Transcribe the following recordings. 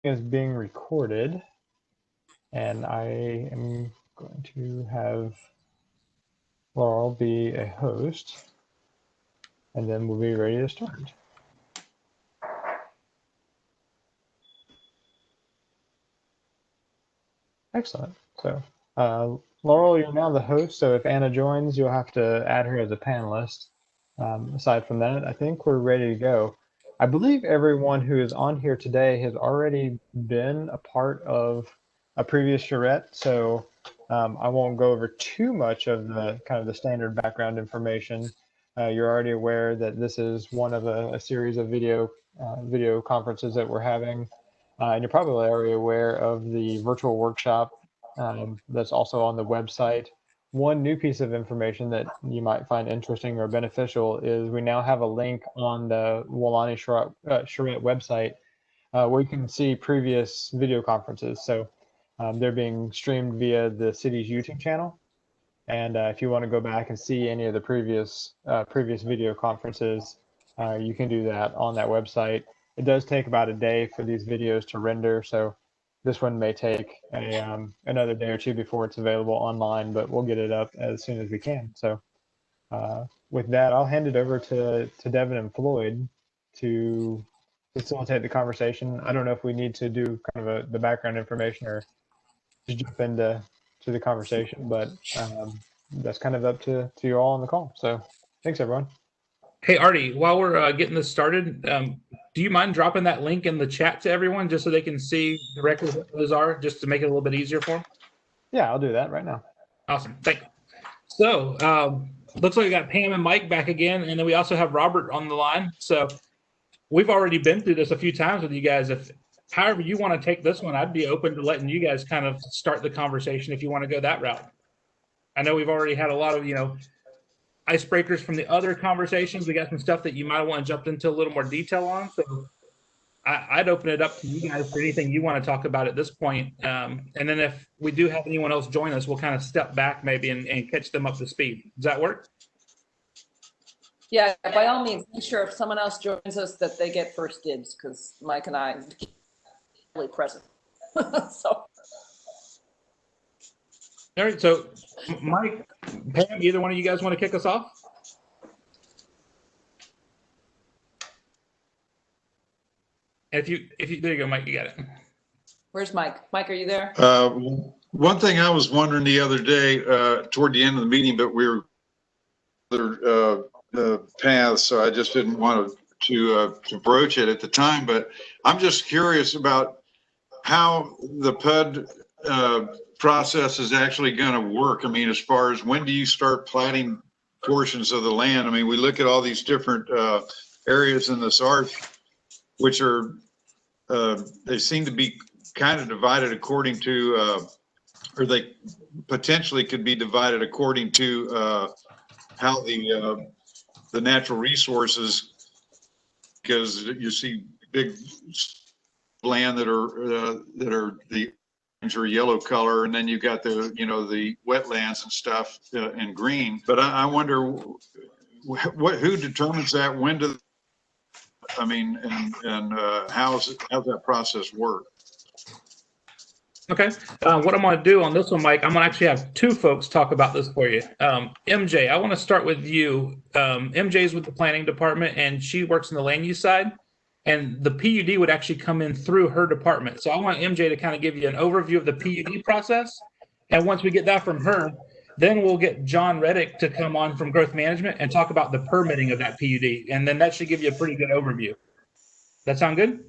is being recorded, and I am going to have Laurel be a host, and then we'll be ready to start. Excellent. So, Laurel, you're now the host, so if Anna joins, you'll have to add her as a panelist. Aside from that, I think we're ready to go. I believe everyone who is on here today has already been a part of a previous charrette, so I won't go over too much of the kind of the standard background information. You're already aware that this is one of a series of video conferences that we're having. And you're probably already aware of the virtual workshop that's also on the website. One new piece of information that you might find interesting or beneficial is we now have a link on the Welaunee Charrette website where you can see previous video conferences. So they're being streamed via the city's YouTube channel. And if you want to go back and see any of the previous video conferences, you can do that on that website. It does take about a day for these videos to render, so this one may take another day or two before it's available online, but we'll get it up as soon as we can. So with that, I'll hand it over to Devin and Floyd to facilitate the conversation. I don't know if we need to do kind of the background information or just jump into the conversation, but that's kind of up to you all on the call. So thanks, everyone. Hey, Artie, while we're getting this started, do you mind dropping that link in the chat to everyone just so they can see directly what those are, just to make it a little bit easier for them? Yeah, I'll do that right now. Awesome. Thank you. So looks like we got Pam and Mike back again, and then we also have Robert on the line. So we've already been through this a few times with you guys. If however you want to take this one, I'd be open to letting you guys kind of start the conversation if you want to go that route. I know we've already had a lot of, icebreakers from the other conversations. We got some stuff that you might want to jump into a little more detail on. So I'd open it up to you guys for anything you want to talk about at this point. And then if we do have anyone else join us, we'll kind of step back maybe and catch them up to speed. Does that work? Yeah, by all means, make sure if someone else joins us that they get first dibs, because Mike and I are really present. So. All right, so Mike, Pam, either one of you guys want to kick us off? And if you, there you go, Mike, you got it. Where's Mike? Mike, are you there? One thing I was wondering the other day, toward the end of the meeting, but we were other paths, so I just didn't want to broach it at the time. But I'm just curious about how the PUD process is actually going to work. I mean, as far as when do you start platting portions of the land? I mean, we look at all these different areas in this arch, which are, they seem to be kind of divided according to, or they potentially could be divided according to how the natural resources, because you see big land that are the orange or yellow color, and then you got the the wetlands and stuff in green. But I wonder who determines that, when do, I mean, and how's that process work? Okay, what I'm going to do on this one, Mike, I'm going to actually have two folks talk about this for you. MJ, I want to start with you. MJ is with the planning department, and she works in the land use side, and the PUD would actually come in through her department. So I want MJ to kind of give you an overview of the PUD process, and once we get that from her, then we'll get John Reddick to come on from growth management and talk about the permitting of that PUD, and then that should give you a pretty good overview. That sound good?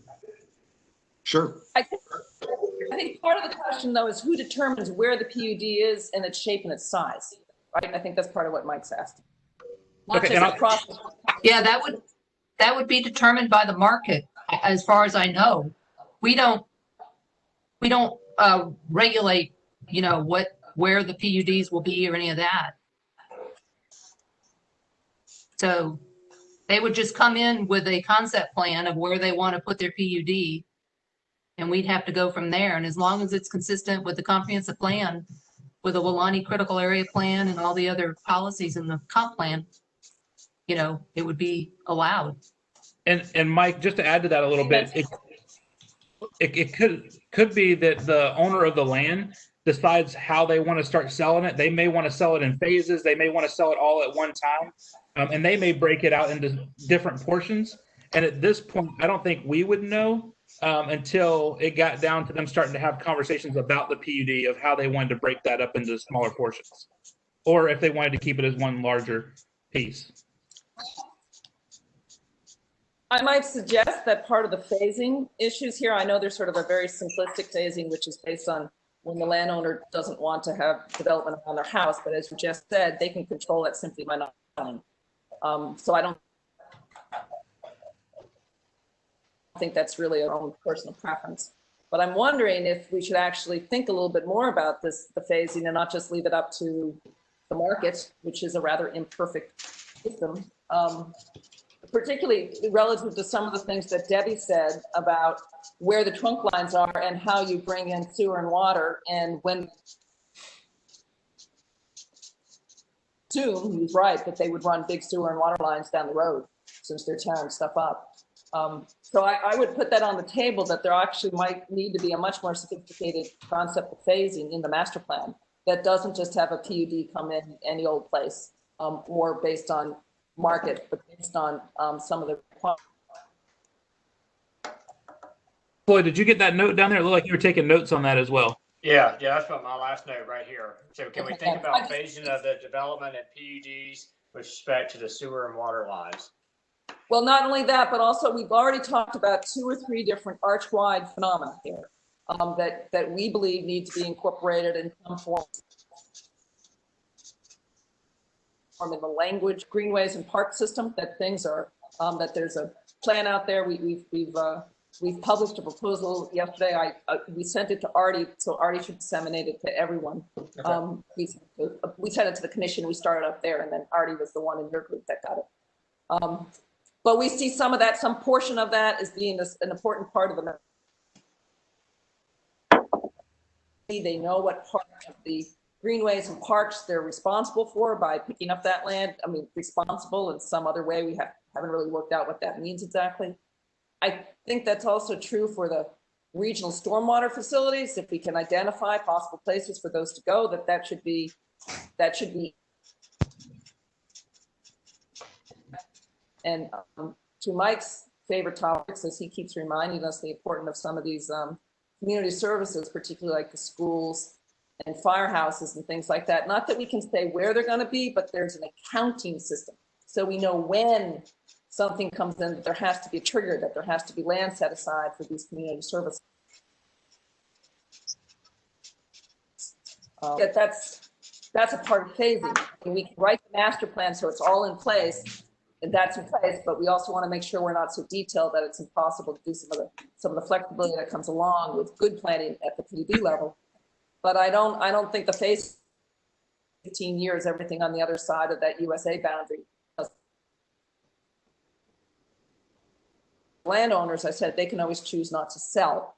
Sure. I think part of the question, though, is who determines where the PUD is and its shape and its size, right? I think that's part of what Mike's asked. Okay, yeah, that would be determined by the market, as far as I know. We don't regulate, where the PUDs will be or any of that. So they would just come in with a concept plan of where they want to put their PUD, and we'd have to go from there. And as long as it's consistent with the comprehensive plan, with the Welaunee Critical Area Plan and all the other policies in the comp plan, it would be allowed. And Mike, just to add to that a little bit, it could be that the owner of the land decides how they want to start selling it. They may want to sell it in phases. They may want to sell it all at one time, and they may break it out into different portions. And at this point, I don't think we would know until it got down to them starting to have conversations about the PUD of how they wanted to break that up into smaller portions, or if they wanted to keep it as one larger piece. I might suggest that part of the phasing issues here, I know there's sort of a very simplistic phasing, which is based on when the landowner doesn't want to have development on their house, but as you just said, they can control it simply by not selling. So I don't think that's really our own personal preference. But I'm wondering if we should actually think a little bit more about the phasing and not just leave it up to the market, which is a rather imperfect system. Particularly relative to some of the things that Debbie said about where the trunk lines are and how you bring in sewer and water, and when soon he's right that they would run big sewer and water lines down the road since they're tearing stuff up. So I would put that on the table, that there actually might need to be a much more sophisticated concept of phasing in the master plan that doesn't just have a PUD come in any old place or based on market, but based on some of the. Floyd, did you get that note down there? It looked like you were taking notes on that as well. Yeah, that's what my last note right here. So can we think about phasing of the development and PUDs with respect to the sewer and water lines? Well, not only that, but also we've already talked about 2 or 3 different arch-wide phenomena here that we believe need to be incorporated in some form in the language, greenways and park system, that things are, that there's a plan out there. We've published a proposal yesterday. We sent it to Artie, so Artie should disseminate it to everyone. Okay. We sent it to the commission. We started up there, and then Artie was the one in your group that got it. But we see some of that, some portion of that as being an important part of the. They know what part of the greenways and parks they're responsible for by picking up that land. I mean, responsible in some other way. We haven't really worked out what that means exactly. I think that's also true for the regional stormwater facilities. If we can identify possible places for those to go, that should be. And to Mike's favorite topics, as he keeps reminding us the importance of some of these community services, particularly like the schools and firehouses and things like that. Not that we can say where they're going to be, but there's an accounting system. So we know when something comes in that there has to be a trigger, that there has to be land set aside for these community services. That's a part of phasing. And we can write the master plan so it's all in place, and that's in place, but we also want to make sure we're not so detailed that it's impossible to do some of the flexibility that comes along with good planning at the PUD level. But I don't think the phase 15 years, everything on the other side of that USA boundary. Landowners, I said, they can always choose not to sell.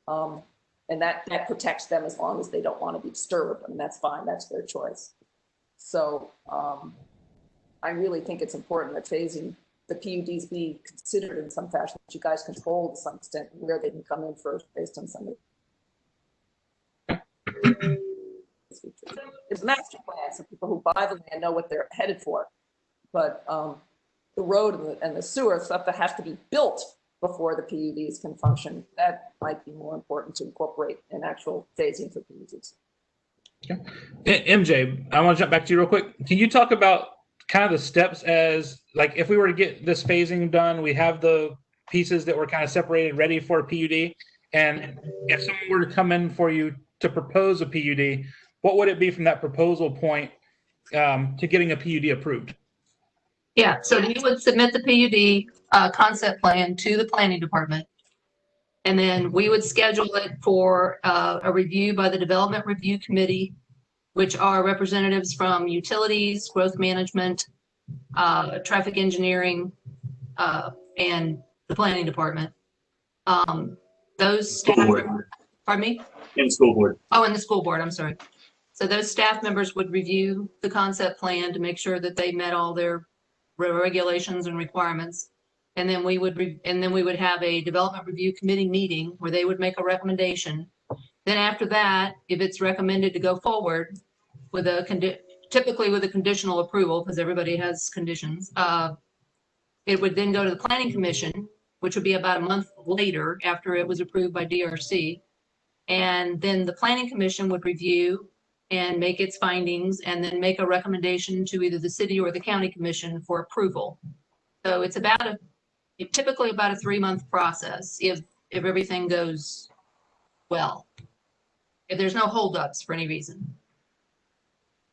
And that protects them as long as they don't want to be disturbed. I mean, that's fine, that's their choice. So I really think it's important that phasing the PUDs be considered in some fashion, that you guys control to some extent where they can come in first based on some of it's a master plan, so people who buy the land know what they're headed for. But the road and the sewer stuff that has to be built before the PUDs can function, that might be more important to incorporate in actual phasing for PUDs. Okay. MJ, I want to jump back to you real quick. Can you talk about kind of the steps as, like, if we were to get this phasing done, we have the pieces that were kind of separated, ready for a PUD, and if someone were to come in for you to propose a PUD, what would it be from that proposal point to getting a PUD approved? Yeah, so you would submit the PUD concept plan to the planning department. And then we would schedule it for a review by the development review committee, which are representatives from utilities, growth management, traffic engineering, and the planning department. Those staff, pardon me? And school board. Oh, and the school board, I'm sorry. So those staff members would review the concept plan to make sure that they met all their regulations and requirements. And then we would, have a development review committee meeting where they would make a recommendation. Then after that, if it's recommended to go forward with typically with a conditional approval, because everybody has conditions, it would then go to the planning commission, which would be about a month later after it was approved by DRC. And then the planning commission would review and make its findings and then make a recommendation to either the city or the county commission for approval. So it's typically about a 3-month process if everything goes well, if there's no holdups for any reason.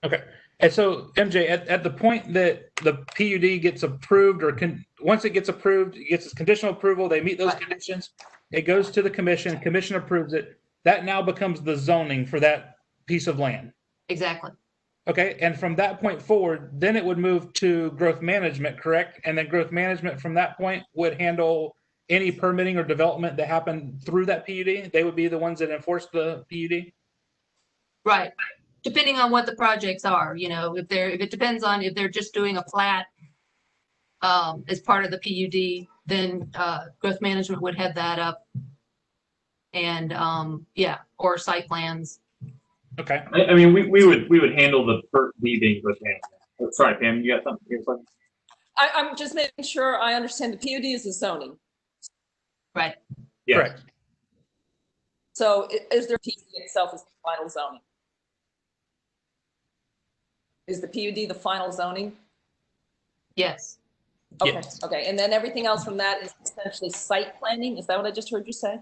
Okay. And so MJ, at the point that the PUD gets approved, or once it gets approved, it gets its conditional approval, they meet those conditions, it goes to the commission approves it. That now becomes the zoning for that piece of land. Exactly. Okay. And from that point forward, then it would move to growth management, correct? And then growth management from that point would handle any permitting or development that happened through that PUD. They would be the ones that enforce the PUD. Right. Depending on what the projects are, if it depends on if they're just doing a plat as part of the PUD, then growth management would head that up. And or site plans. Okay. I mean, we would handle the PERT being growth management. Oh, sorry, Pam, you got something? I'm just making sure I understand. The PUD is the zoning. Right. Yeah. Correct. So is there PUD itself is the final zoning? Is the PUD the final zoning? Yes. Okay. Yes. Okay. And then everything else from that is essentially site planning. Is that what I just heard you say?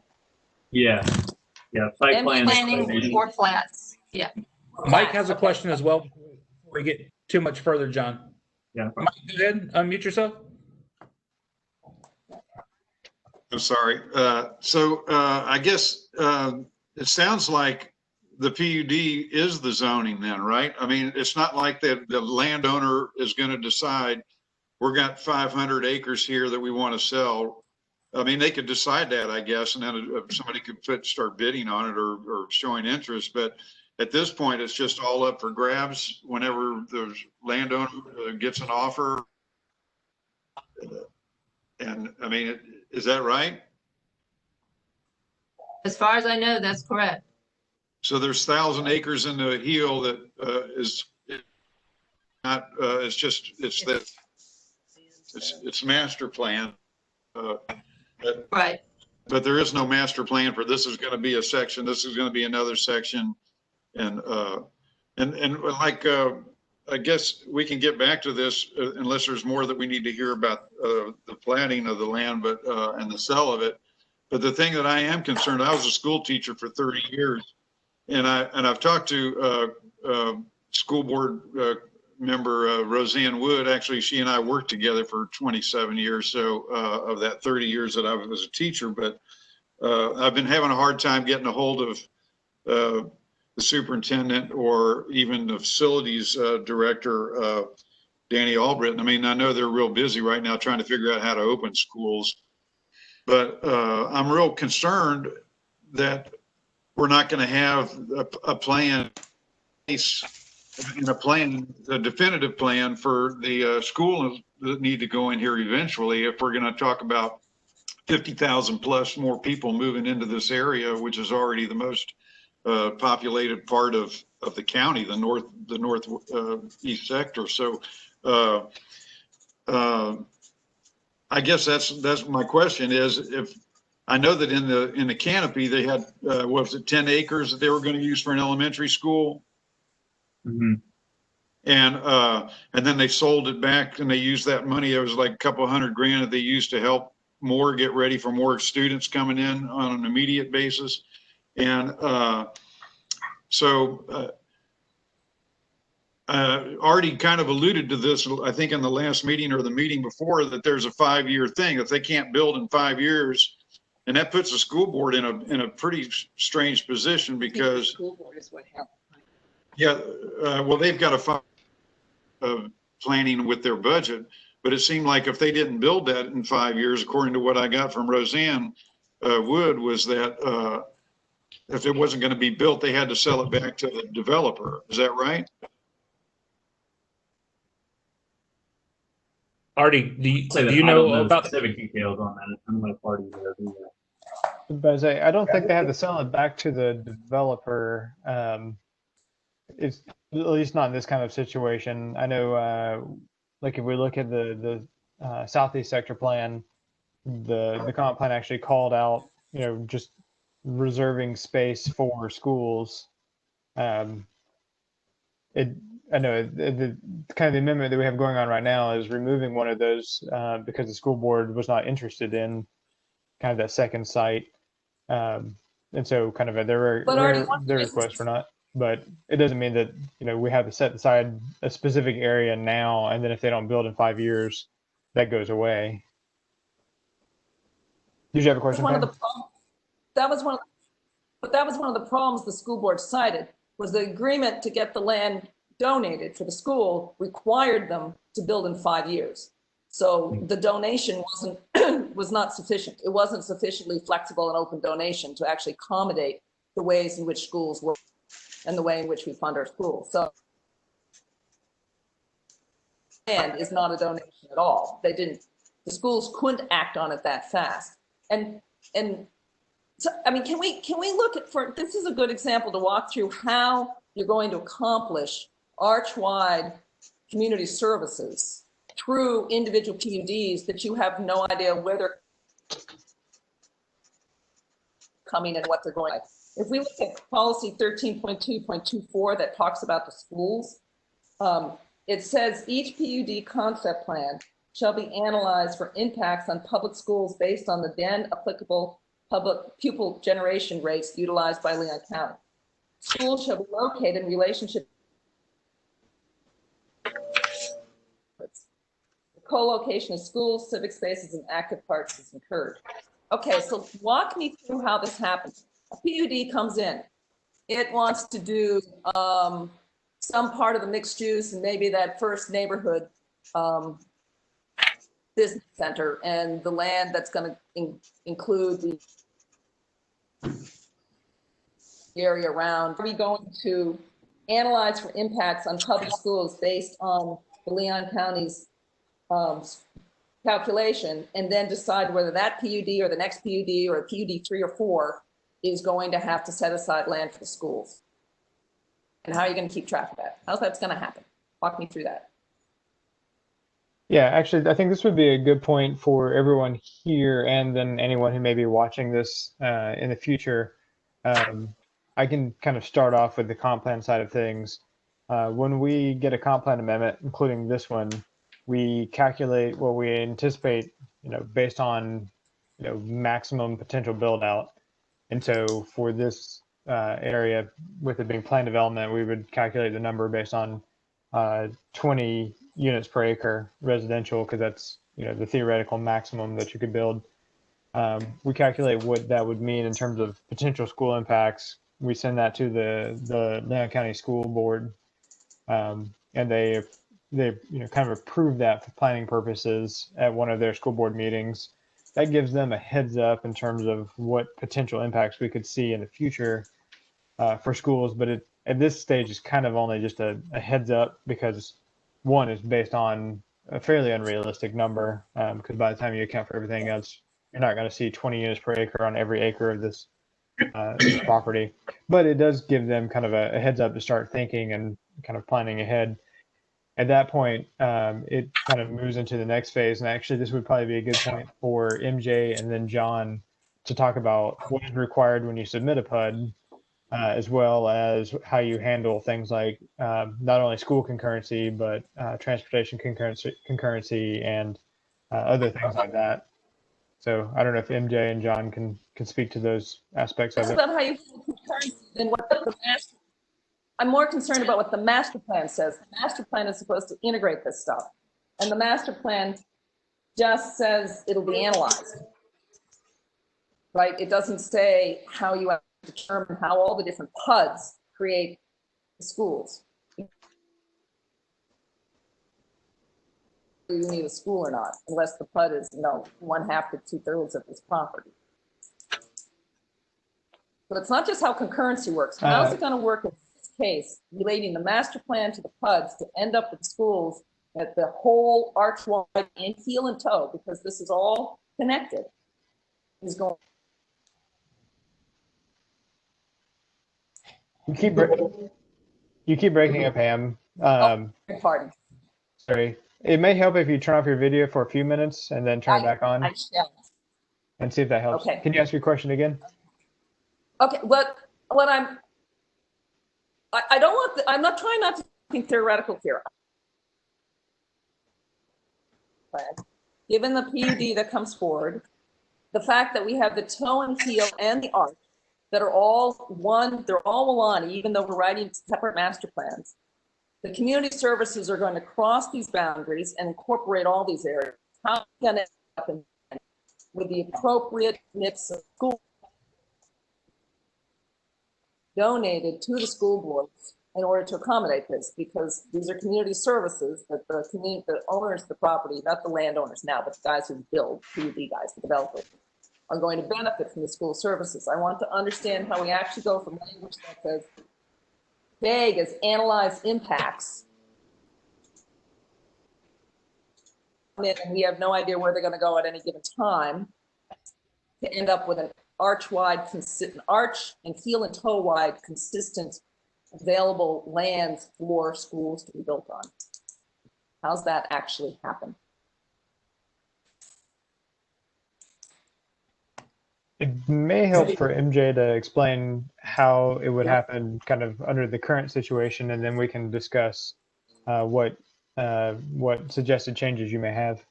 Yeah. Yeah. Site And Planning or flats. Yeah. Mike has a question as well before we get too much further, John. Yeah. Mike, go ahead, unmute yourself. I'm sorry. I guess it sounds like the PUD is the zoning then, right? I mean, it's not like the landowner is going to decide we're got 500 acres here that we want to sell. I mean, they could decide that, I guess, and then somebody could start bidding on it or showing interest. But at this point, it's just all up for grabs whenever the landowner gets an offer. And I mean, is that right? As far as I know, that's correct. So there's 1,000 acres in the heel that is not. It's master plan. Right. But there is no master plan for this is going to be a section. This is going to be another section, and like I guess we can get back to this unless there's more that we need to hear about the planting of the land, but and the sale of it. But the thing that I am concerned, I was a school teacher for 30 years, and I've talked to school board member Roseanne Wood. Actually, she and I worked together for 27 years, so of that 30 years that I was a teacher. But I've been having a hard time getting a hold of the superintendent or even the facilities director, Danny Albritton. I mean, I know they're real busy right now trying to figure out how to open schools, but I'm real concerned that we're not going to have a plan, a definitive plan for the schools that need to go in here eventually. If we're going to talk about 50,000 plus more people moving into this area, which is already the most populated part of the county, the northeast sector. So I guess that's my question is, if I know that in the canopy they had what was it, 10 acres that they were going to use for an elementary school. Mm-hmm. And then they sold it back and they used that money. It was like a couple $100,000 that they used to help more get ready for more students coming in on an immediate basis. And Artie kind of alluded to this, I think in the last meeting or the meeting before, that there's a 5-year thing. If they can't build in 5 years, and that puts the school board in a pretty strange position because School board is what happened. yeah, well, they've got a 5 planning with their budget, but it seemed like if they didn't build that in 5 years, according to what I got from Roseanne Wood, was that if it wasn't going to be built, they had to sell it back to the developer. Is that right? Artie, do you know about specific details on that? I'm not party there. But I don't think they have to sell it back to the developer. It's at least not in this kind of situation. I know, like if we look at the southeast sector plan, the comp plan actually called out, just reserving space for schools. Um, it I know the kind of the amendment that we have going on right now is removing one of those because the school board was not interested in kind of that second site. And so kind of their But Artie, request for not, but it doesn't mean that, we have to set aside a specific area now, and then if they don't build in 5 years, that goes away. Did you have a question, one of the Pam? problems, that was one of the, but that was one of the problems the school board cited, was the agreement to get the land donated for the school required them to build in 5 years. So the donation was not sufficient. It wasn't sufficiently flexible and open donation to actually accommodate the ways in which schools work and the way in which we fund our schools. So land is not a donation at all. The schools couldn't act on it that fast. And so, I mean, can we look at, this is a good example to walk through how you're going to accomplish arch-wide community services through individual PUDs that you have no idea where they're coming and what they're going. If we look at policy 13.2.24 that talks about the schools, it says each PUD concept plan shall be analyzed for impacts on public schools based on the then applicable public pupil generation rates utilized by Leon County. Schools shall be located in relationship. Co-location of schools, civic spaces, and active parks is encouraged. Okay, so walk me through how this happens. A PUD comes in. It wants to do some part of the mixed use and maybe that first neighborhood business center and the land that's going to include the area around. Are we going to analyze for impacts on public schools based on the Leon County's calculation and then decide whether that PUD or the next PUD or a PUD 3 or 4 is going to have to set aside land for the schools? And how are you going to keep track of that? How's that's going to happen? Walk me through that. Yeah, actually, I think this would be a good point for everyone here and then anyone who may be watching this in the future. I can kind of start off with the comp plan side of things. When we get a comp plan amendment, including this one, we calculate what we anticipate, based on, maximum potential build out. And so for this area, with it being planned development, we would calculate the number based on 20 units per acre residential, because that's, the theoretical maximum that you could build. We calculate what that would mean in terms of potential school impacts. We send that to the Leon County School Board, and they kind of approve that for planning purposes at one of their school board meetings. That gives them a heads up in terms of what potential impacts we could see in the future for schools. But at this stage, it's kind of only just a heads up, because one is based on a fairly unrealistic number, because by the time you account for everything else, you're not going to see 20 units per acre on every acre of this property. But it does give them kind of a heads up to start thinking and kind of planning ahead. At that point, it kind of moves into the next phase. And actually, this would probably be a good point for MJ and then John to talk about what is required when you submit a PUD, as well as how you handle things like not only school concurrency, but transportation concurrency and other things like that. So I don't know if MJ and John can speak to those aspects of it. About how you handle concurrency than what the master. I'm more concerned about what the master plan says. The master plan is supposed to integrate this stuff, and the master plan just says it'll be analyzed, right? It doesn't say how you have to determine how all the different PUDs create the schools. You need a school or not, unless the PUD is, 1/2 to 2/3 of this property. But it's not just how concurrency works. How's it going to work in this case, relating the master plan to the PUDs to end up with schools that the whole arch wide and heel and toe, because this is all connected, is going. You keep breaking up, Pam. Pardon. Sorry. It may help if you turn off your video for a few minutes and then turn it back on I shall. and see if that helps. Okay. Can you ask your question again? Okay, what I don't want, I'm not trying not to think theoretical here. Given the PUD that comes forward, the fact that we have the toe and heel and the arch that are all one, they're all Welaunee, even though we're writing separate master plans. The community services are going to cross these boundaries and incorporate all these areas. How are we going to end up with the appropriate mix of school donated to the school boards in order to accommodate this? Because these are community services that the community, the owners of the property, not the landowners now, but the guys who build, PUD guys, the developers, are going to benefit from the school services. I want to understand how we actually go from language that says vague as analyze impacts, and we have no idea where they're going to go at any given time, to end up with an arch-wide, consistent arch and heel and toe wide, consistent, available lands for schools to be built on. How's that actually happen? It may help for MJ to explain how it would happen kind of under the current situation, and then we can discuss what suggested changes you may have.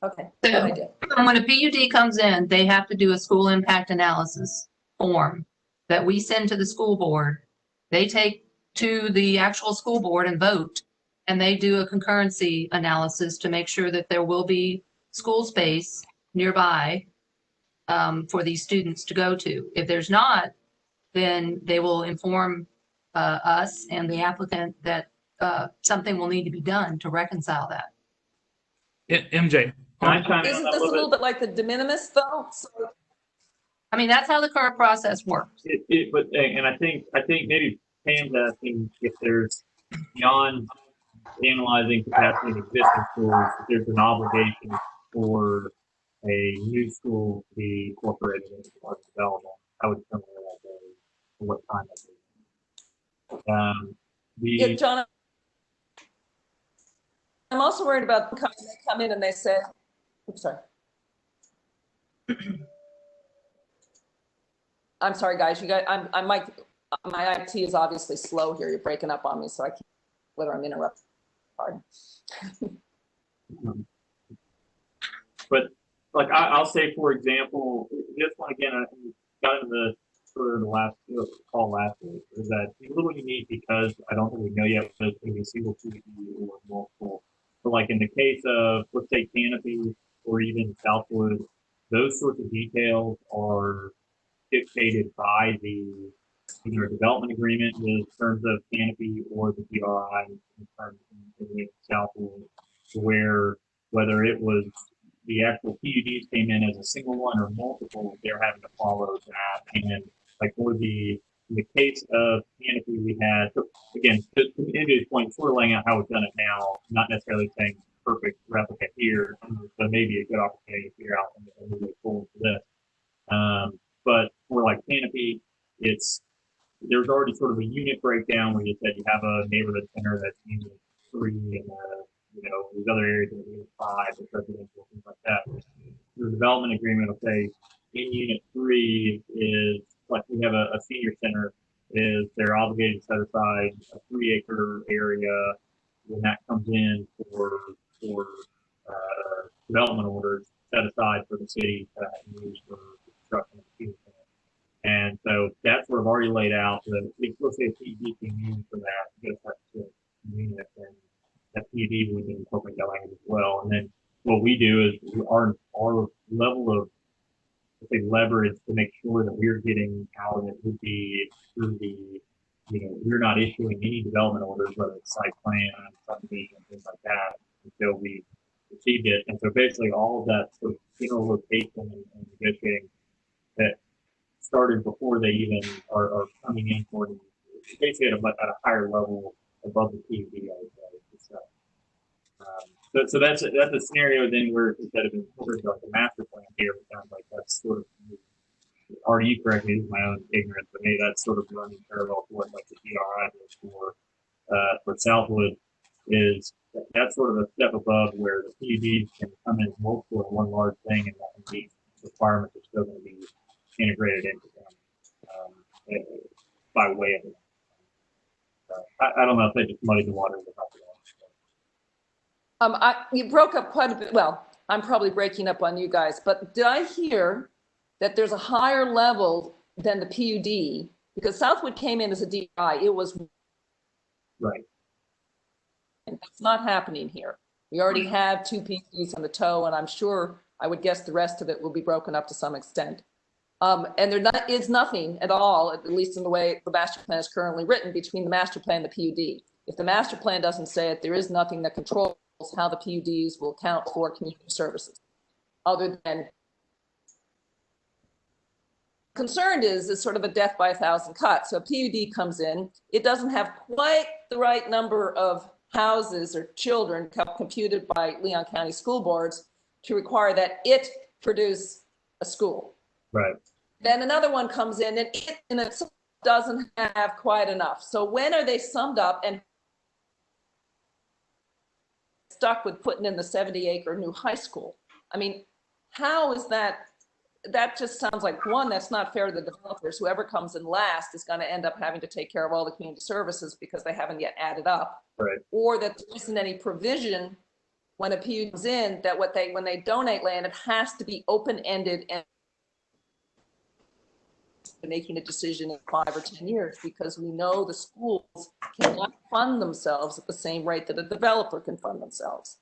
Okay, So, good idea. when a PUD comes in, they have to do a school impact analysis form that we send to the school board. They take to the actual school board and vote, and they do a concurrency analysis to make sure that there will be school space nearby for these students to go to. If there's not, then they will inform us and the applicant that something will need to be done to reconcile that. MJ. Can I chime in on Isn't that this a little bit? bit like the de minimis though? So, I mean, that's how the current process works. And I think maybe Pam's asking if there's, beyond analyzing capacity in existing schools, if there's an obligation for a new school to be incorporated into our development. How would come that day? What time that day? yeah, John, I'm also worried about they come in and they say, oops, sorry. I'm sorry, guys. You guys, my IT is obviously slow here. You're breaking up on me, so I can't, whether I'm interrupting. Pardon. But like I'll say, for example, this one again, I got into the sort of the last call last week, is that it's a little unique because I don't think we know yet whether it's going to be a single PUD or multiple. But like in the case of, let's say, Canopy or even Southwood, those sorts of details are dictated by the either a development agreement with terms of Canopy or the DRI in terms of Southwood, where whether it was the actual PUDs came in as a single one or multiple, they're having to follow that. And like for in the case of Canopy, we had, so again, to Andrew's point, sort of laying out how we've done it now, not necessarily saying perfect replica here, but maybe a good opportunity to figure out and move forward for this. But for like Canopy, there's already sort of a unit breakdown where you said you have a neighborhood center that's unit 3 and these other areas are unit 5, and residential, things like that. The development agreement will say in unit 3 is like we have a senior center, is they're obligated to set aside a 3-acre area when that comes in for development orders set aside for the city to use for construction of the senior center. And so that's sort of already laid out. Let's say a PUD can use for that, just have to unit, and that PUD would incorporate that language as well. And then what we do is our level of, let's say, leverage to make sure that we're getting out of it would be through the, we're not issuing any development orders, whether it's site plan, subdivision, things like that, until we received it. And so basically all of that sort of interlocation and negotiating that started before they even are coming in for basically at a higher level above the PUD, I would say. So that's a scenario then where instead of incorporating like a master plan here, it sounds like that's sort of, already you correct me, this is my own ignorance, but maybe that's sort of running parallel to what like the DRI is for Southwood, is that's sort of a step above where the PUDs can come in multiple in one large thing, and that these requirements are still going to be integrated into them by way of it. I don't know if they just muddied the water with You broke up quite a bit. Well, I'm probably breaking up on you guys, but did I hear that there's a higher level than the PUD? Because Southwood came in as a DI, it was right. And that's not happening here. We already have 2 PUDs on the toe, and I'm sure, I would guess the rest of it will be broken up to some extent. And there is nothing at all, at least in the way the master plan is currently written, between the master plan and the PUD. If the master plan doesn't say it, there is nothing that controls how the PUDs will count for community services, other than concerned is sort of a death by 1,000 cuts. So a PUD comes in, it doesn't have quite the right number of houses or children computed by Leon County school boards to require that it produce a school. Right. Then another one comes in and it in itself doesn't have quite enough. So when are they summed up and stuck with putting in the 70-acre new high school? I mean, how is that? That just sounds like, one, that's not fair to the developers. Whoever comes in last is going to end up having to take care of all the community services because they haven't yet added up. Right. Or that there isn't any provision when a PUD is in that when they donate land, it has to be open-ended and making a decision in 5 or 10 years, because we know the schools cannot fund themselves at the same rate that a developer can fund themselves.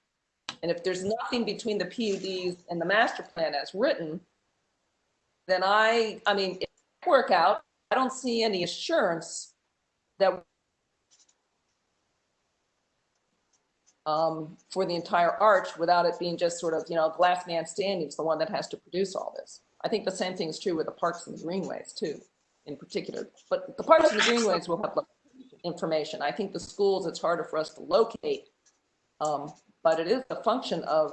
And if there's nothing between the PUDs and the master plan as written, then I mean, if it work out, I don't see any assurance that for the entire arch without it being just sort of, last man standing is the one that has to produce all this. I think the same thing is true with the parks and the greenways too, in particular. But the parks and the greenways will have information. I think the schools, it's harder for us to locate, but it is a function of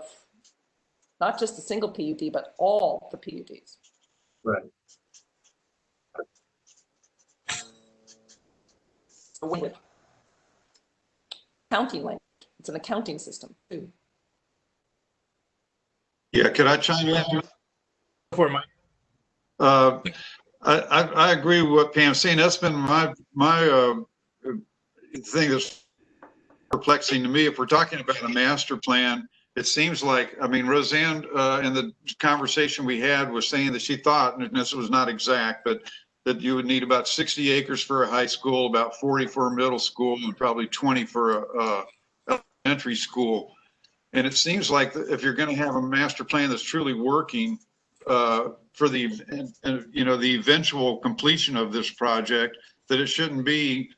not just a single PUD, but all the PUDs. Right. Accounting language. It's an accounting system too. Yeah, could I chime in? For Mike. I agree with what Pam's saying. That's been my thing that's perplexing to me. If we're talking about a master plan, it seems like, I mean, Roseanne in the conversation we had was saying that she thought, and this was not exact, but that you would need about 60 acres for a high school, about 40 for a middle school, and probably 20 for a elementary school. And it seems like if you're going to have a master plan that's truly working for the eventual completion of this project, that it shouldn't be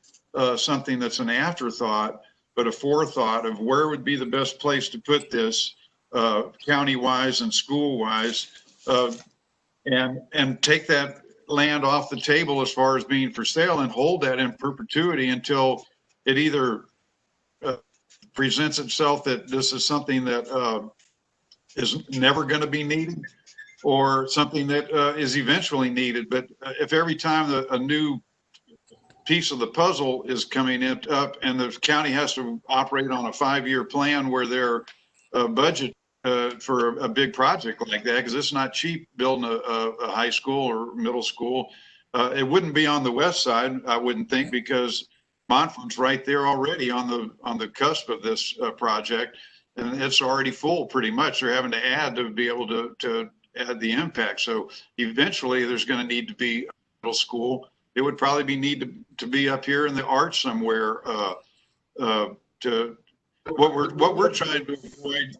something that's an afterthought, but a forethought of where would be the best place to put this county-wise and school-wise, and take that land off the table as far as being for sale and hold that in perpetuity until it either presents itself that this is something that is never going to be needed, or something that is eventually needed. But if every time a new piece of the puzzle is coming up and the county has to operate on a 5-year plan where their budget for a big project like that, because it's not cheap building a high school or middle school, it wouldn't be on the west side, I wouldn't think, because Montford's right there already on the cusp of this project, and it's already full pretty much. They're having to add to be able to add the impact. So eventually there's going to need to be a middle school. It would probably need to be up here in the arch somewhere. To what we're trying to avoid.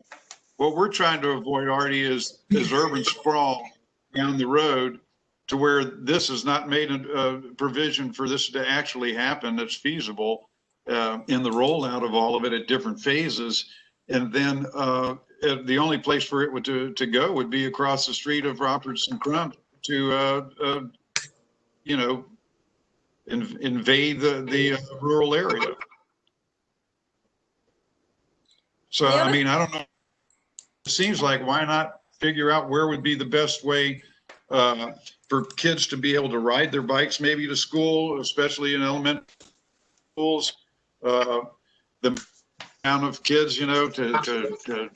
What we're trying to avoid, Artie, is urban sprawl down the road, to where this is not made a provision for this to actually happen. That's feasible in the rollout of all of it at different phases, and then the only place for it to go would be across the street of Roberts and Crump to invade the rural area. So, I mean, I don't know. It seems like why not figure out where would be the best way for kids to be able to ride their bikes maybe to school, especially in elementary schools. The amount of kids, you know, to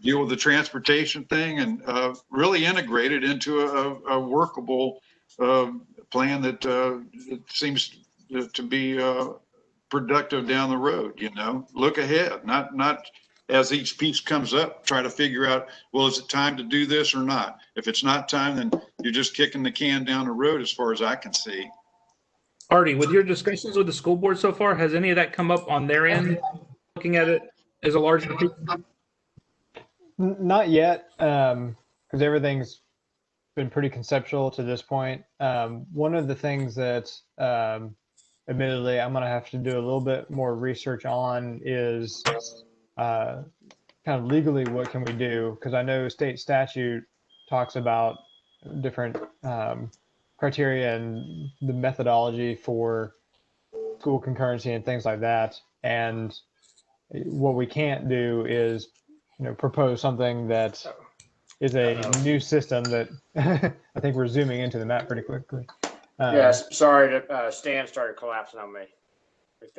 deal with the transportation thing and really integrate it into a workable plan that it seems to be productive down the road. You know, look ahead, not as each piece comes up, try to figure out, well, is it time to do this or not? If it's not time, then you're just kicking the can down the road as far as I can see. Artie, with your discussions with the school board so far, has any of that come up on their end, looking at it as a larger piece? Not yet, because everything's been pretty conceptual to this point. One of the things that, admittedly, I'm going to have to do a little bit more research on is kind of legally what can we do? Because I know state statute talks about different criteria and the methodology for school concurrency and things like that. And what we can't do is, you know, propose something that is a new system that I think we're zooming into the map pretty quickly. Yes, sorry, Stan started collapsing on me.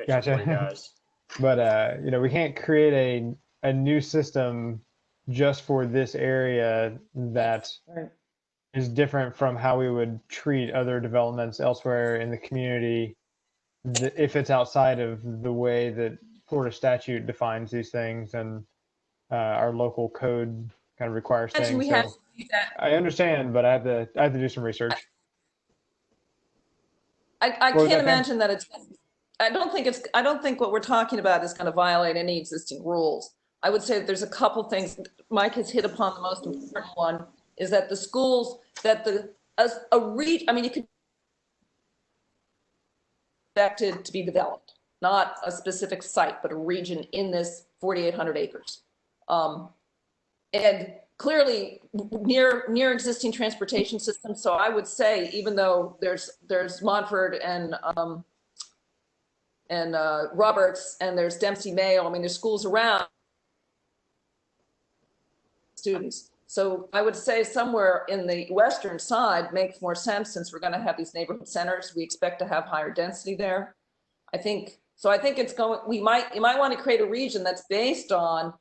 Gotcha. Guys. But you know, we can't create a new system just for this area that is different from how we would treat other developments elsewhere in the community if it's outside of the way that Florida statute defines these things and our local code kind of requires things. So I understand, but I have to do some research. I can't imagine that it's. I don't think what we're talking about is going to violate any existing rules. I would say that there's a couple things. Mike has hit upon the most important one, is that the schools, that I mean, you could expected to be developed, not a specific site, but a region in this 4,800 acres. And clearly near existing transportation systems. So I would say, even though there's Montford and Roberts and there's Dempsey Mayo, I mean, there's schools around students. So I would say somewhere in the western side makes more sense, since we're going to have these neighborhood centers. We expect to have higher density there. I think it's going, you might want to create a region that's based on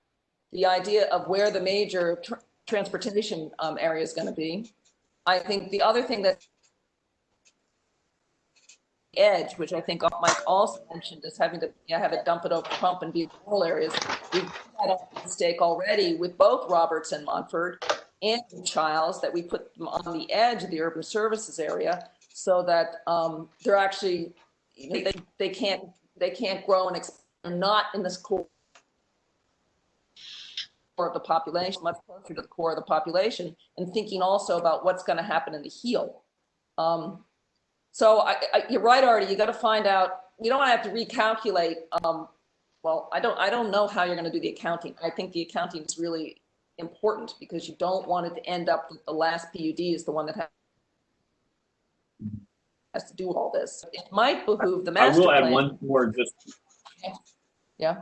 the idea of where the major transportation area is going to be. I think the other thing that edge, which I think Mike also mentioned, is having to have it dump it over pump and be rural areas. We've had a mistake already with both Roberts and Montford and Childs, that we put them on the edge of the urban services area, so that they're actually, they can't grow and expand, not in this core of the population, much closer to the core of the population, and thinking also about what's going to happen in the heel. So you're right, Artie. You got to find out. You don't have to recalculate. Well, I don't know how you're going to do the accounting. I think the accounting is really important, because you don't want it to end up with the last PUD is the one that has to do all this. It might behoove the master plan. I will add one more, just. Yeah.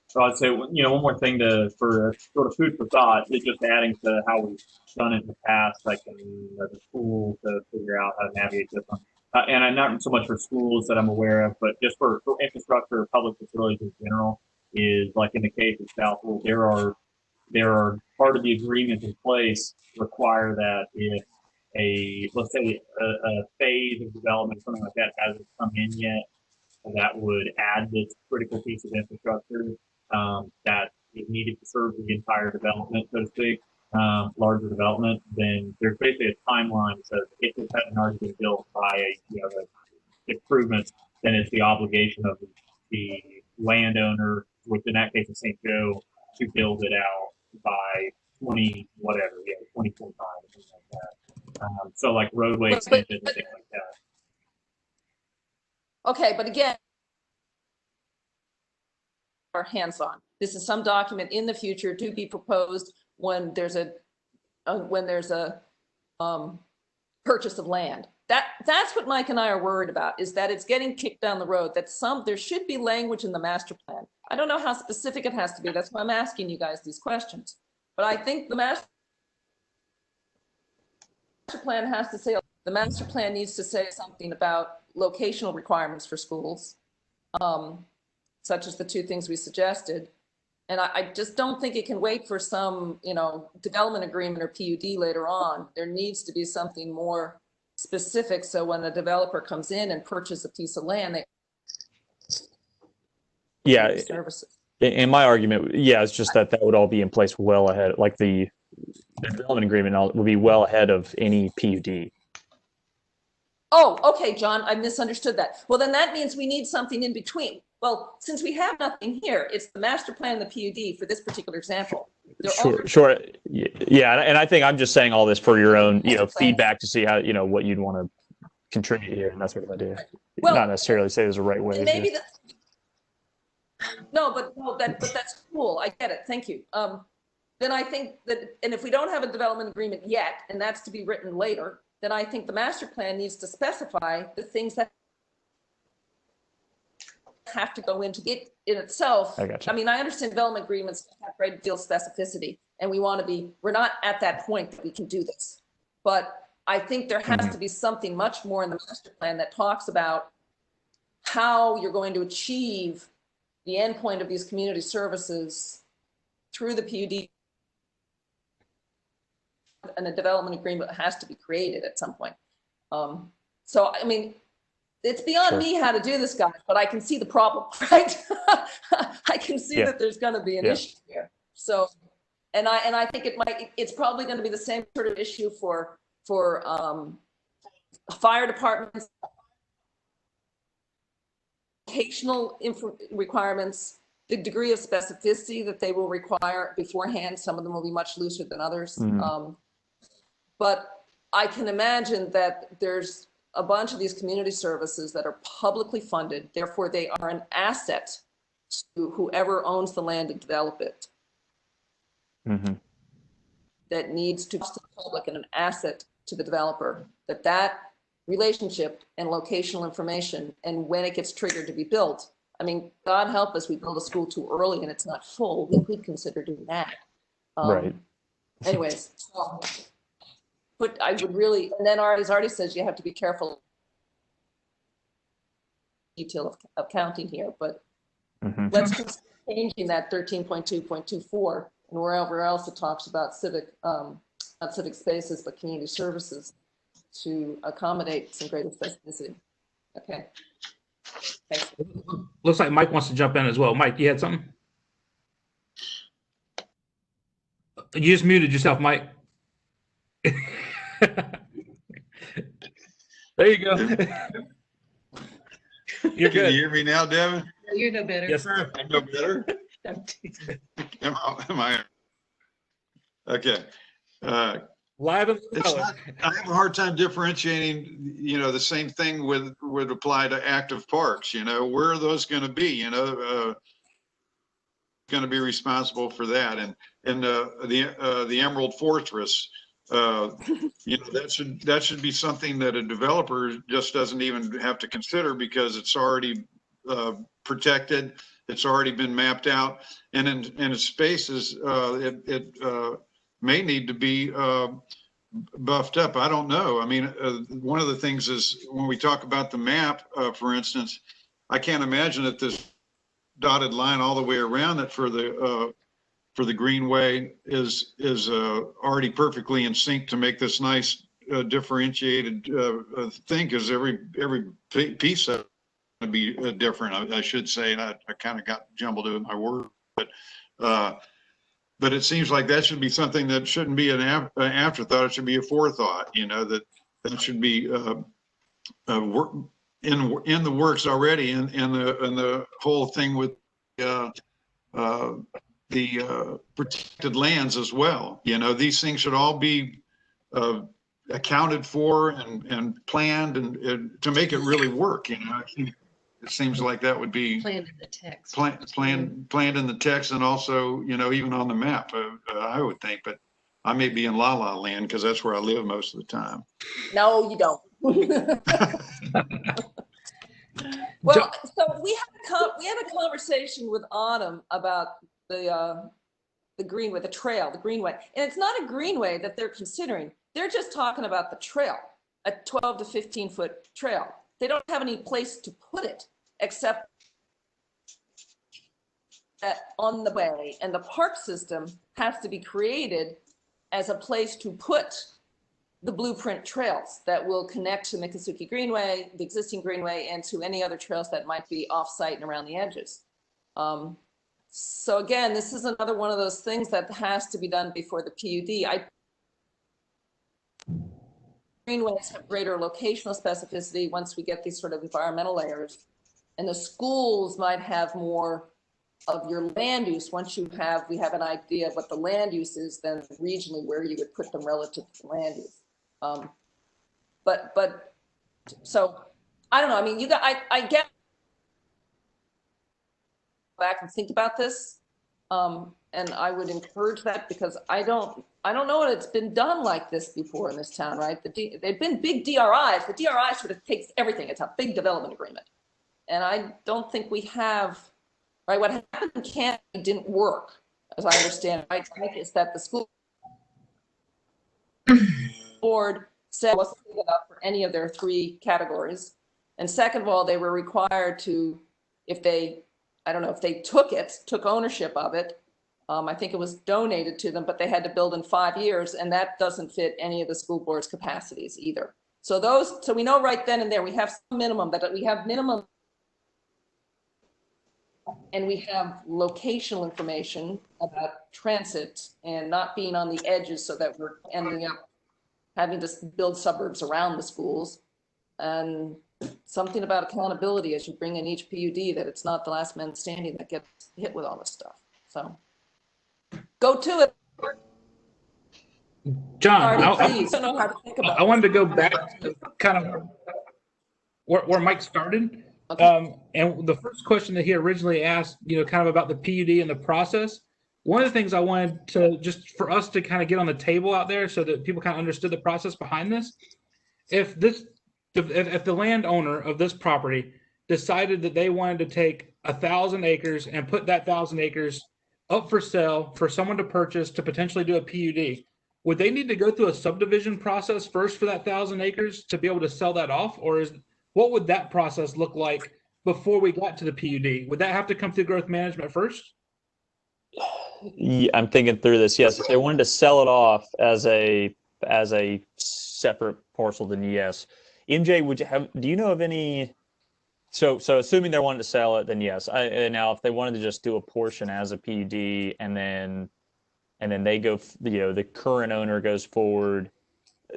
So I'd say, one more thing for sort of food for thought, is just adding to how we've done it in the past, like the school, to figure out how to navigate this one. And I'm not so much for schools that I'm aware of, but just for infrastructure, public facilities in general, is like in the case of Southwold, there are part of the agreement in place require that if let's say a phase of development, something like that, hasn't come in yet, that would add this critical piece of infrastructure, that is needed to serve the entire development, so to speak, larger development, then there's basically a timeline that says if this hasn't already been built by the improvements, then it's the obligation of the landowner, which in that case is St. Joe, to build it out by 2025 or something like that. So like roadway extensions and things like that. Okay, but again, our hands-on. This is some document in the future to be proposed when there's a purchase of land. That's what Mike and I are worried about, is that it's getting kicked down the road. That there should be language in the master plan I don't know how specific it has to be. That's why I'm asking you guys these questions. But I think the master plan has to say, the master plan needs to say something about locational requirements for schools, such as the two things we suggested. And I just don't think it can wait for some, development agreement or PUD later on. There needs to be something more specific. So when a developer comes in and purchases a piece of land, they services. And my argument, it's just that would all be in place well ahead, like the development agreement would be well ahead of any PUD. Oh, okay, John, I misunderstood that. Well, then that means we need something in between. Well, since we have nothing here, it's the master plan and the PUD for this particular example. Sure. Yeah, and I think I'm just saying all this for your own, feedback to see how, what you'd want to contribute here, and that's what I do. Well, not necessarily say there's a right way. Maybe but that's cool. I get it. Thank you. Then I think that, and if we don't have a development agreement yet, and that's to be written later, then I think the master plan needs to specify the things that have to go into it in itself. I mean, I understand development agreements have a great deal of specificity, and we're not at that point that we can do this. But I think there has to be something much more in the master plan that talks about how you're going to achieve the endpoint of these community services through the PUD, and a development agreement has to be created at some point. So, I mean, it's beyond me how to do this, guys, but I can see the problem, right? I can see that there's going to be an issue here. So, and I think it's probably going to be the same sort of issue for fire departments, locational requirements, the degree of specificity that they will require beforehand. Some of them will be much looser than others. But I can imagine that there's a bunch of these community services that are publicly funded. Therefore, they are an asset to whoever owns the land to develop it. That needs to be to the public and an asset to the developer. That relationship and locational information, and when it gets triggered to be built. I mean, God help us, we build a school too early and it's not full. We could consider doing that. Right. Anyways, but I would really, and then as Artie says, you have to be careful detail of counting here, but let's consider changing that 13.2.24 and wherever else it talks about not civic spaces, but community services to accommodate some greater specificity. Okay. Thanks. Looks like Mike wants to jump in as well. Mike, you had something? You just muted yourself, Mike. There you go. You're good. Can you hear me now, Devin? You're no better. Yes, sir. I'm no better. Am I? Okay. Live and I have a hard time differentiating, the same thing would apply to active parks, where are those going to be, going to be responsible for that. And the Emerald Fortress, that should be something that a developer just doesn't even have to consider because it's already protected. It's already been mapped out, and in spaces, it may need to be buffed up. I don't know. I mean, one of the things is when we talk about the map, for instance, I can't imagine that this dotted line all the way around it for the greenway is already perfectly in sync to make this nice differentiated thing, because every piece of it to be different, I should say, and I kind of got jumbled in my word, but it seems like that should be something that shouldn't be an afterthought. It should be a forethought. That should be work in the works already, and the whole thing with the protected lands as well. These things should all be accounted for and planned and to make it really work. It seems like that would be planned in the text. Planned in the text, and also, even on the map, I would think. But I may be in La La Land because that's where I live most of the time. No, you don't. Well, so we have a we had a conversation with Autumn about the greenway, the trail, the greenway. And it's not a greenway that they're considering. They're just talking about the trail, a 12 to 15 foot trail. They don't have any place to put it except on the way, and the park system has to be created as a place to put the blueprint trails that will connect to Miccosukee Greenway, the existing greenway, and to any other trails that might be off-site and around the edges. So again, this is another one of those things that has to be done before the PUD. Greenways have greater locational specificity once we get these sort of environmental layers, and the schools might have more of your land use. Once we have an idea of what the land use is, then regionally where you would put them relative to the land use. So I don't know. I mean, I get back and think about this, and I would encourage that, because I don't know that it's been done like this before in this town, right? They've been big DRIs. The DRI sort of takes everything. It's a big development agreement, and I don't think we have. Right, what happened in Canada didn't work, as I understand. Right, is that the school board said it wasn't big enough for any of their 3 categories, and second of all, they were required to, if they, I don't know, if they took ownership of it, I think it was donated to them, but they had to build in 5 years, and that doesn't fit any of the school board's capacities either. So we know right then and there we have some minimum, that we have minimum. And we have locational information about transit and not being on the edges, so that we're ending up having to build suburbs around the schools, and something about accountability as you bring in each PUD, that it's not the last man standing that gets hit with all this stuff. So go to it. John, Please. I don't know how to think about I wanted to go back to kind of where Mike started. Okay. And the first question that he originally asked, kind of about the PUD and the process. One of the things I wanted to just for us to kind of get on the table out there so that people kind of understood the process behind this. If the landowner of this property decided that they wanted to take 1,000 acres and put that 1,000 acres up for sale for someone to purchase to potentially do a PUD, would they need to go through a subdivision process first for that 1,000 acres to be able to sell that off? Or what would that process look like before we got to the PUD? Would that have to come through growth management first? Yeah, I'm thinking through this. Yes, if they wanted to sell it off as a separate parcel, then yes. MJ, do you know of any? So assuming they wanted to sell it, then yes. Now, if they wanted to just do a portion as a PUD, and then they go, the current owner goes forward.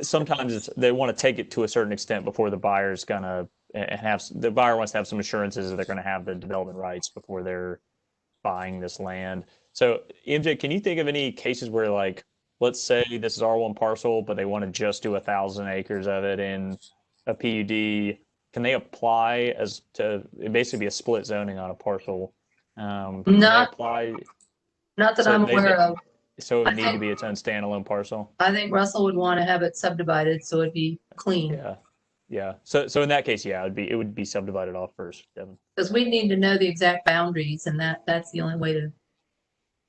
Sometimes they want to take it to a certain extent before the buyer's gonna the buyer wants to have some assurances that they're going to have the development rights before they're buying this land. So MJ, can you think of any cases where, like, let's say this is R1 parcel, but they want to just do 1,000 acres of it in a PUD? Can they apply as to basically be a split zoning on a parcel? Not that I'm aware of. So it would need to be its own standalone parcel. I think Russell would want to have it subdivided so it'd be clean. Yeah. So in that case, yeah, it would be subdivided off first, Devin. Because we need to know the exact boundaries, and that's the only way to